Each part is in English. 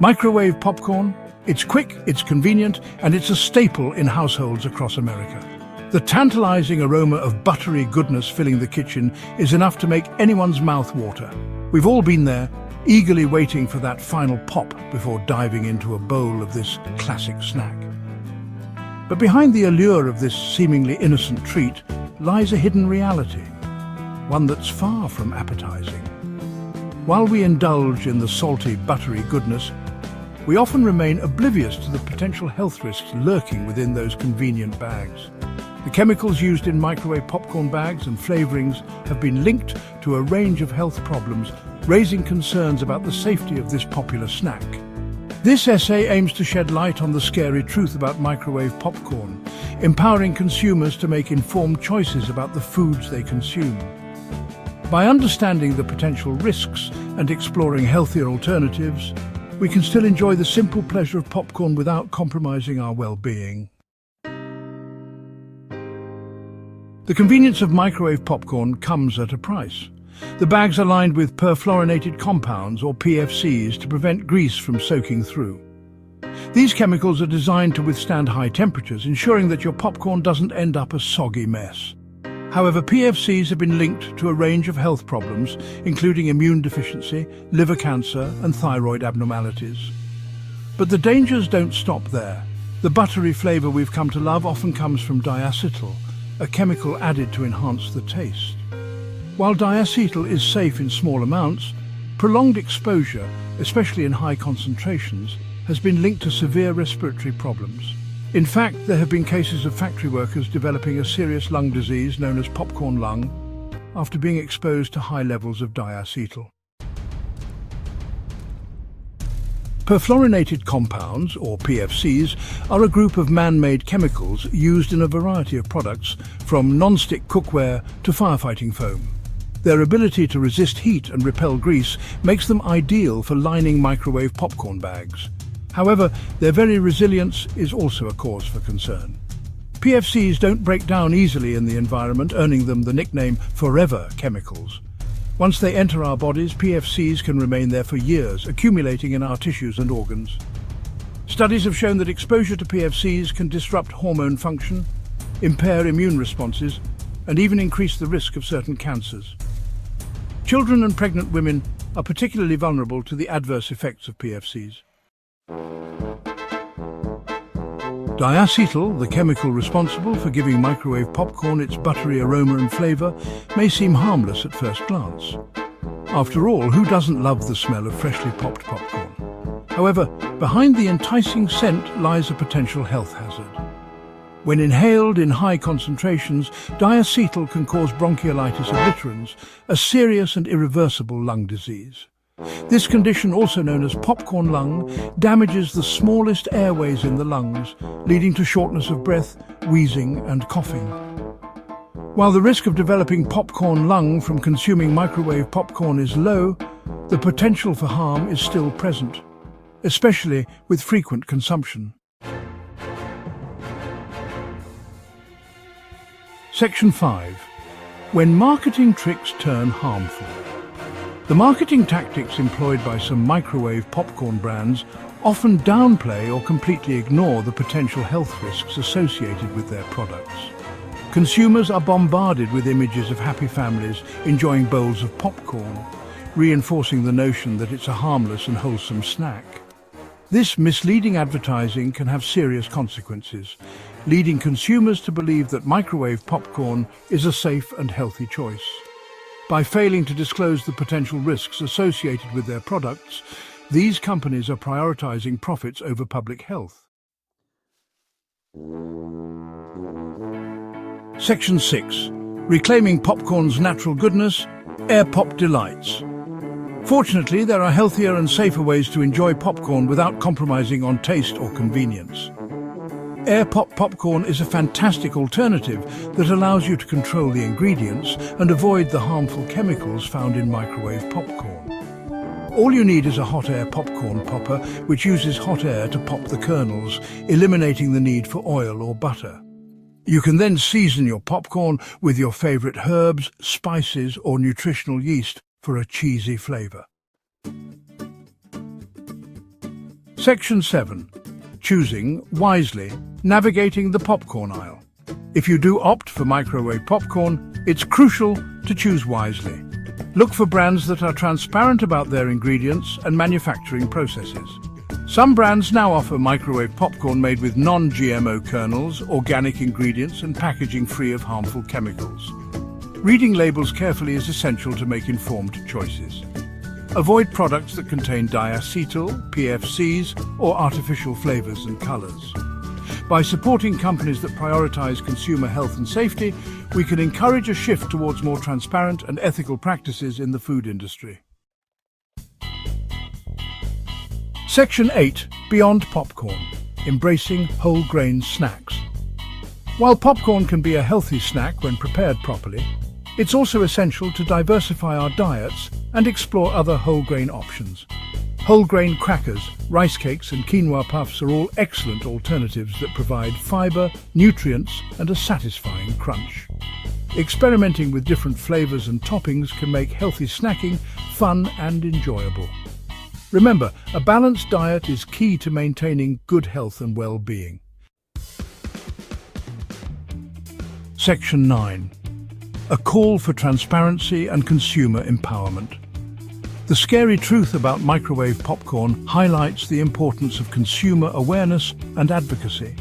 Microwave popcorn? It's quick, it's convenient, and it's a staple in households across America. The tantalizing aroma of buttery goodness filling the kitchen is enough to make anyone's mouth water. We've all been there, eagerly waiting for that final pop before diving into a bowl of this classic snack. But behind the allure of this seemingly innocent treat lies a hidden reality, one that's far from appetizing. While we indulge in the salty, buttery goodness, we often remain oblivious to the potential health risks lurking within those convenient bags. The chemicals used in microwave popcorn bags and flavorings have been linked to a range of health problems, raising concerns about the safety of this popular snack. This essay aims to shed light on the scary truth about microwave popcorn, empowering consumers to make informed choices about the foods they consume. By understanding the potential risks and exploring healthier alternatives, we can still enjoy the simple pleasure of popcorn without compromising our well-being. The convenience of microwave popcorn comes at a price. The bags are lined with perfluorinated compounds, or PFCs, to prevent grease from soaking through. These chemicals are designed to withstand high temperatures, ensuring that your popcorn doesn't end up a soggy mess. However, PFCs have been linked to a range of health problems, including immune deficiency, liver cancer, and thyroid abnormalities. But the dangers don't stop there. The buttery flavor we've come to love often comes from diacetyl, a chemical added to enhance the taste. While diacetyl is safe in small amounts, prolonged exposure, especially in high concentrations, has been linked to severe respiratory problems. In fact, there have been cases of factory workers developing a serious lung disease known as popcorn lung after being exposed to high levels of diacetyl. Perfluorinated compounds, or PFCs, are a group of man-made chemicals used in a variety of products, from non-stick cookware to firefighting foam. Their ability to resist heat and repel grease makes them ideal for lining microwave popcorn bags. However, their very resilience is also a cause for concern. PFCs don't break down easily in the environment, earning them the nickname forever chemicals. Once they enter our bodies, PFCs can remain there for years, accumulating in our tissues and organs. Studies have shown that exposure to PFCs can disrupt hormone function, impair immune responses, and even increase the risk of certain cancers. Children and pregnant women are particularly vulnerable to the adverse effects of PFCs. Diacetyl, the chemical responsible for giving microwave popcorn its buttery aroma and flavor, may seem harmless at first glance. After all, who doesn't love the smell of freshly popped popcorn? However, behind the enticing scent lies a potential health hazard. When inhaled in high concentrations, diacetyl can cause bronchiolitis obliterans, a serious and irreversible lung disease. This condition, also known as popcorn lung, damages the smallest airways in the lungs, leading to shortness of breath, wheezing and coughing. While the risk of developing popcorn lung from consuming microwave popcorn is low, the potential for harm is still present, especially with frequent consumption. Section 5. When marketing tricks turn harmful. The marketing tactics employed by some microwave popcorn brands often downplay or completely ignore the potential health risks associated with their products. Consumers are bombarded with images of happy families enjoying bowls of popcorn, reinforcing the notion that it's a harmless and wholesome snack. This misleading advertising can have serious consequences, leading consumers to believe that microwave popcorn is a safe and healthy choice. By failing to disclose the potential risks associated with their products, these companies are prioritizing profits over public health. Section 6. Reclaiming popcorn's natural goodness, Air Pop Delights. Fortunately, there are healthier and safer ways to enjoy popcorn without compromising on taste or convenience. Air Pop popcorn is a fantastic alternative that allows you to control the ingredients and avoid the harmful chemicals found in microwave popcorn. All you need is a hot air popcorn popper, which uses hot air to pop the kernels, eliminating the need for oil or butter. You can then season your popcorn with your favorite herbs, spices, or nutritional yeast for a cheesy flavor. Section 7. Choosing wisely, navigating the popcorn aisle. If you do opt for microwave popcorn, it's crucial to choose wisely. Look for brands that are transparent about their ingredients and manufacturing processes. Some brands now offer microwave popcorn made with non-GMO kernels, organic ingredients, and packaging free of harmful chemicals. Reading labels carefully is essential to make informed choices. Avoid products that contain diacetyl, PFCs, or artificial flavors and colors. By supporting companies that prioritize consumer health and safety, we can encourage a shift towards more transparent and ethical practices in the food industry. Section 8. Beyond popcorn. Embracing whole grain snacks. While popcorn can be a healthy snack when prepared properly, it's also essential to diversify our diets and explore other whole grain options. Whole grain crackers, rice cakes and quinoa puffs are all excellent alternatives that provide fiber, nutrients and a satisfying crunch. Experimenting with different flavors and toppings can make healthy snacking fun and enjoyable. Remember, a balanced diet is key to maintaining good health and well-being. Section 9. A call for transparency and consumer empowerment. The scary truth about microwave popcorn highlights the importance of consumer awareness and advocacy.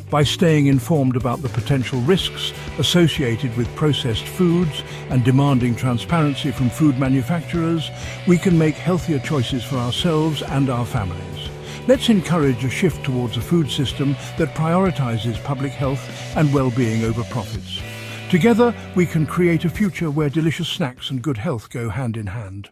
By staying informed about the potential risks associated with processed foods and demanding transparency from food manufacturers, we can make healthier choices for ourselves and our families. Let's encourage a shift towards a food system that prioritizes public health and well-being over profits. Together, we can create a future where delicious snacks and good health go hand in hand.